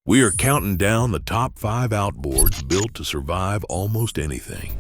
We are counting down the top 5 outboards built to survive almost anything.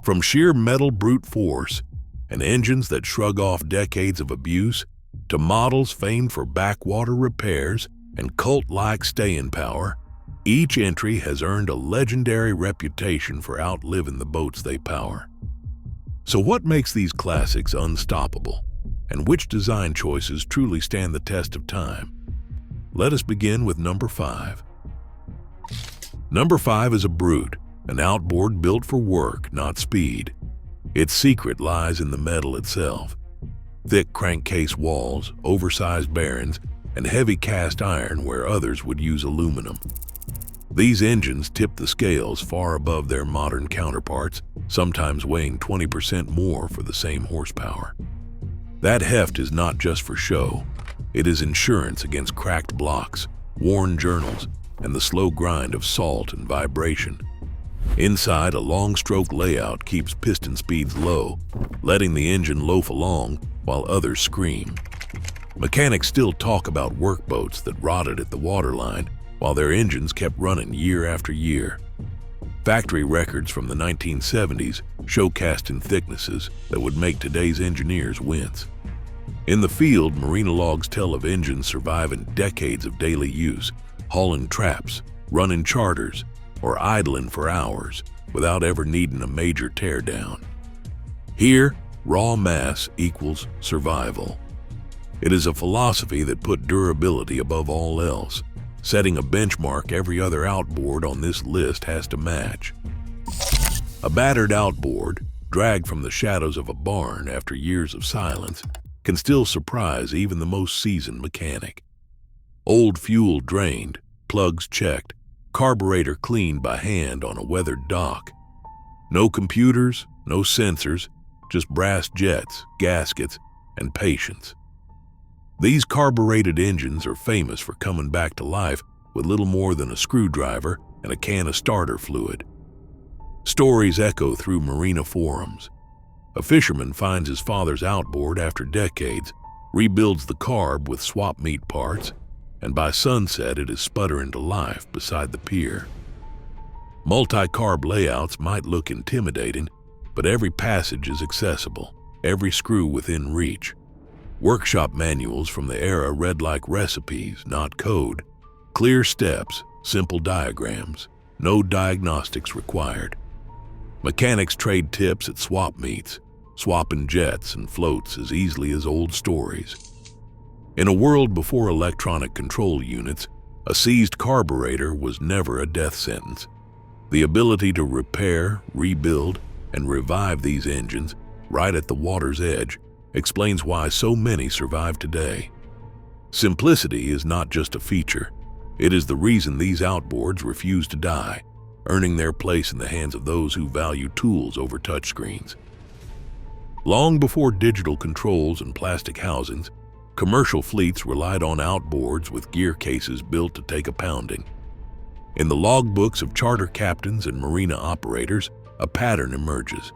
From sheer metal brute force and engines that shrug off decades of abuse, to models famed for backwater repairs and cult-like staying power, each entry has earned a legendary reputation for outliving the boats they power. So what makes these classics unstoppable, and which design choices truly stand the test of time? Let us begin with number 5. Number 5 is a brute, an outboard built for work, not speed. Its secret lies in the metal itself. Thick crankcase walls, oversized bearings, and heavy cast iron where others would use aluminum. These engines tip the scales far above their modern counterparts, sometimes weighing 20% more for the same horsepower. That heft is not just for show. It is insurance against cracked blocks, worn journals, and the slow grind of salt and vibration. Inside, a long-stroke layout keeps piston speeds low, letting the engine loaf along while others scream. Mechanics still talk about workboats that rotted at the waterline while their engines kept running year after year. Factory records from the 1970s show casting thicknesses that would make today's engineers wince. In the field, marina logs tell of engines surviving decades of daily use, hauling traps, running charters, or idling for hours without ever needing a major teardown. Here, raw mass equals survival. It is a philosophy that put durability above all else, setting a benchmark every other outboard on this list has to match. A battered outboard, dragged from the shadows of a barn after years of silence, can still surprise even the most seasoned mechanic. Old fuel drained, plugs checked, carburetor cleaned by hand on a weathered dock. No computers, no sensors, just brass jets, gaskets, and patience. These carbureted engines are famous for coming back to life with little more than a screwdriver and a can of starter fluid. Stories echo through marina forums. A fisherman finds his father's outboard after decades, rebuilds the carb with swap meet parts, and by sunset it is sputtering to life beside the pier. Multi-carb layouts might look intimidating, but every passage is accessible, every screw within reach. Workshop manuals from the era read like recipes, not code. Clear steps, simple diagrams, no diagnostics required. Mechanics trade tips at swap meets, swapping jets and floats as easily as old stories. In a world before electronic control units, a seized carburetor was never a death sentence. The ability to repair, rebuild, and revive these engines right at the water's edge explains why so many survive today. Simplicity is not just a feature. It is the reason these outboards refuse to die, earning their place in the hands of those who value tools over touchscreens. Long before digital controls and plastic housings, commercial fleets relied on outboards with gear cases built to take a pounding. In the logbooks of charter captains and marina operators, a pattern emerges.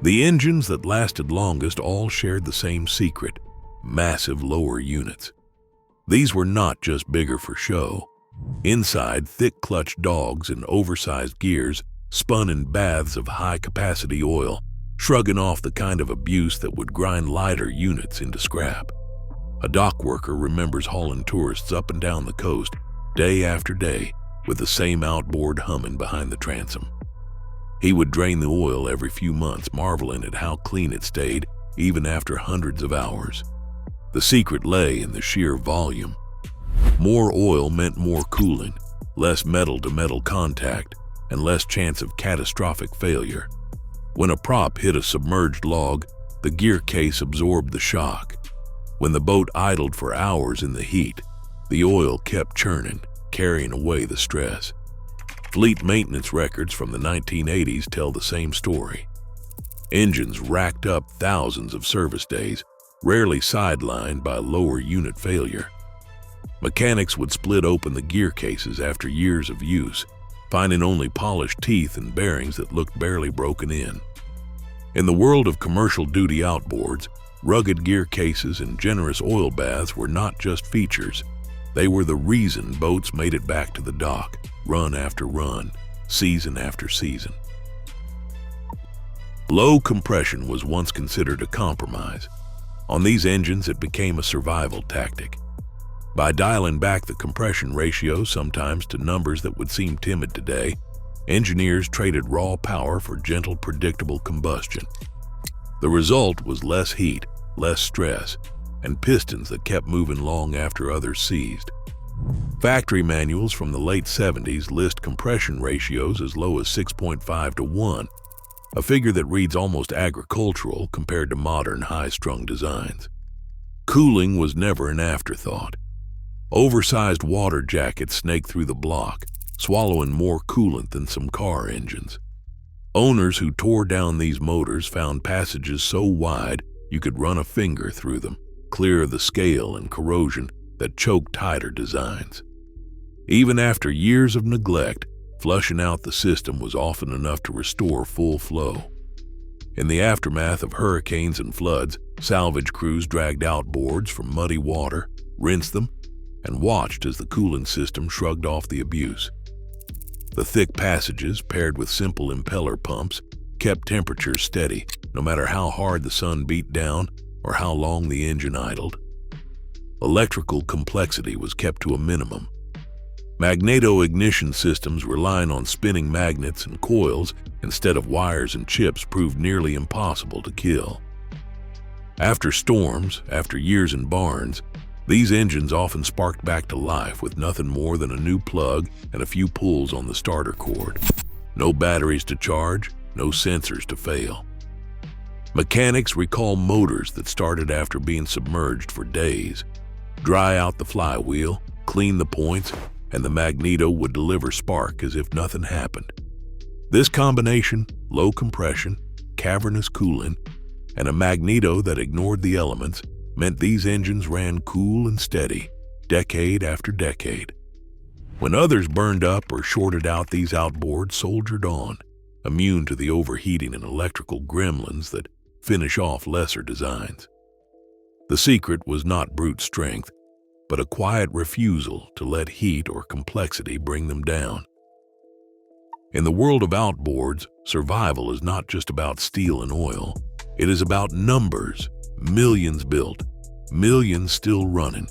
The engines that lasted longest all shared the same secret: massive lower units. These were not just bigger for show. Inside, thick clutch dogs and oversized gears spun in baths of high-capacity oil, shrugging off the kind of abuse that would grind lighter units into scrap. A dock worker remembers hauling tourists up and down the coast, day after day, with the same outboard humming behind the transom. He would drain the oil every few months, marveling at how clean it stayed, even after hundreds of hours. The secret lay in the sheer volume. More oil meant more cooling, less metal-to-metal contact, and less chance of catastrophic failure. When a prop hit a submerged log, the gear case absorbed the shock. When the boat idled for hours in the heat, the oil kept churning, carrying away the stress. Fleet maintenance records from the 1980s tell the same story. Engines racked up thousands of service days, rarely sidelined by lower unit failure. Mechanics would split open the gear cases after years of use, finding only polished teeth and bearings that looked barely broken in. In the world of commercial duty outboards, rugged gear cases and generous oil baths were not just features. They were the reason boats made it back to the dock, run after run, season after season. Low compression was once considered a compromise. On these engines, it became a survival tactic. By dialing back the compression ratio sometimes to numbers that would seem timid today, engineers traded raw power for gentle, predictable combustion. The result was less heat, less stress, and pistons that kept moving long after others ceased. Factory manuals from the late 70s list compression ratios as low as 6.5 to 1, a figure that reads almost agricultural compared to modern high-strung designs. Cooling was never an afterthought. Oversized water jackets snaked through the block, swallowing more coolant than some car engines. Owners who tore down these motors found passages so wide you could run a finger through them, clear of the scale and corrosion that choked tighter designs. Even after years of neglect, flushing out the system was often enough to restore full flow. In the aftermath of hurricanes and floods, salvage crews dragged outboards from muddy water, rinsed them, and watched as the cooling system shrugged off the abuse. The thick passages, paired with simple impeller pumps, kept temperatures steady, no matter how hard the sun beat down or how long the engine idled. Electrical complexity was kept to a minimum. Magneto-ignition systems relying on spinning magnets and coils instead of wires and chips proved nearly impossible to kill. After storms, after years in barns, these engines often sparked back to life with nothing more than a new plug and a few pulls on the starter cord. No batteries to charge, no sensors to fail. Mechanics recall motors that started after being submerged for days. Dry out the flywheel, clean the points, and the magneto would deliver spark as if nothing happened. This combination, low compression, cavernous cooling, and a magneto that ignored the elements, meant these engines ran cool and steady, decade after decade. When others burned up or shorted out, these outboards soldiered on, immune to the overheating and electrical gremlins that finish off lesser designs. The secret was not brute strength, but a quiet refusal to let heat or complexity bring them down. In the world of outboards, survival is not just about steel and oil. It is about numbers, millions built, millions still running,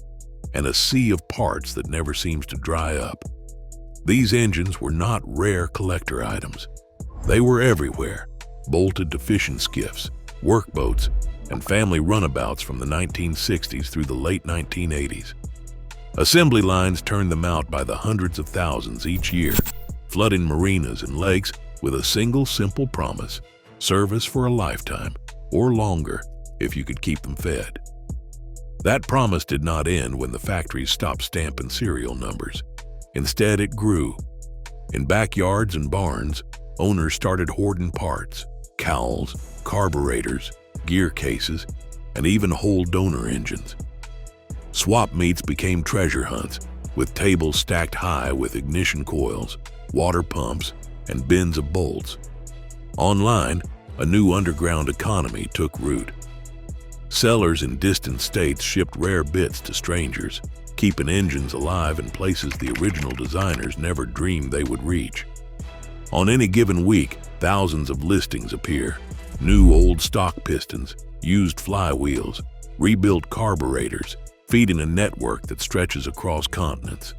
and a sea of parts that never seems to dry up. These engines were not rare collector items. They were everywhere, bolted to fishing skiffs, workboats, and family runabouts from the 1960s through the late 1980s. Assembly lines turned them out by the hundreds of thousands each year, flooding marinas and lakes with a single simple promise: service for a lifetime, or longer if you could keep them fed. That promise did not end when the factories stopped stamping serial numbers. Instead, it grew. In backyards and barns, owners started hoarding parts, cowls, carburetors, gear cases, and even whole donor engines. Swap meets became treasure hunts, with tables stacked high with ignition coils, water pumps, and bins of bolts. Online, a new underground economy took root. Sellers in distant states shipped rare bits to strangers, keeping engines alive in places the original designers never dreamed they would reach. On any given week, thousands of listings appear: new old stock pistons, used flywheels, rebuilt carburetors, feeding a network that stretches across continents.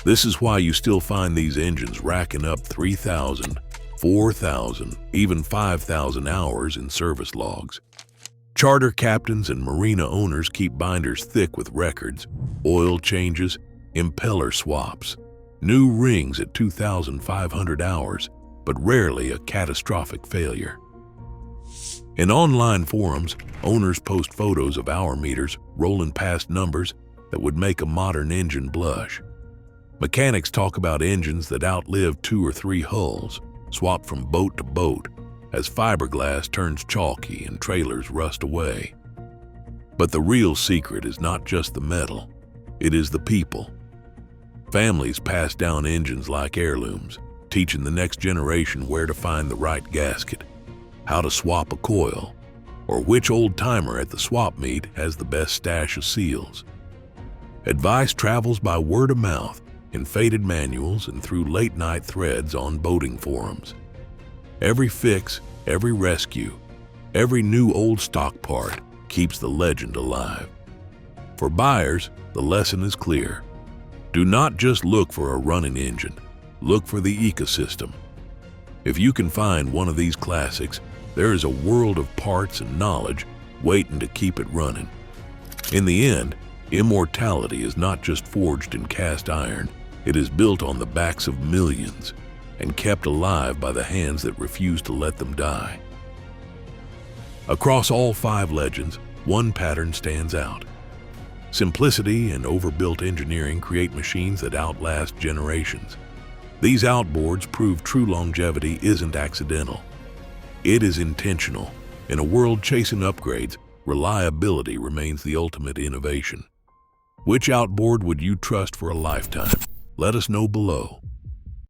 This is why you still find these engines racking up 3,000, 4,000, even 5,000 hours in service logs. Charter captains and marina owners keep binders thick with records, oil changes, impeller swaps, new rings at 2,500 hours, but rarely a catastrophic failure. In online forums, owners post photos of hour meters rolling past numbers that would make a modern engine blush. Mechanics talk about engines that outlive 2 or 3 hulls, swapped from boat to boat, as fiberglass turns chalky and trailers rust away. But the real secret is not just the metal, it is the people. Families pass down engines like heirlooms, teaching the next generation where to find the right gasket, how to swap a coil, or which old-timer at the swap meet has the best stash of seals. Advice travels by word of mouth, in faded manuals and through late-night threads on boating forums. Every fix, every rescue, every new old stock part keeps the legend alive. For buyers, the lesson is clear. Do not just look for a running engine, look for the ecosystem. If you can find one of these classics, there is a world of parts and knowledge waiting to keep it running. In the end, immortality is not just forged in cast iron, it is built on the backs of millions and kept alive by the hands that refuse to let them die. Across all 5 legends, one pattern stands out. Simplicity and overbuilt engineering create machines that outlast generations. These outboards prove true longevity isn't accidental. It is intentional. In a world chasing upgrades, reliability remains the ultimate innovation. Which outboard would you trust for a lifetime? Let us know below.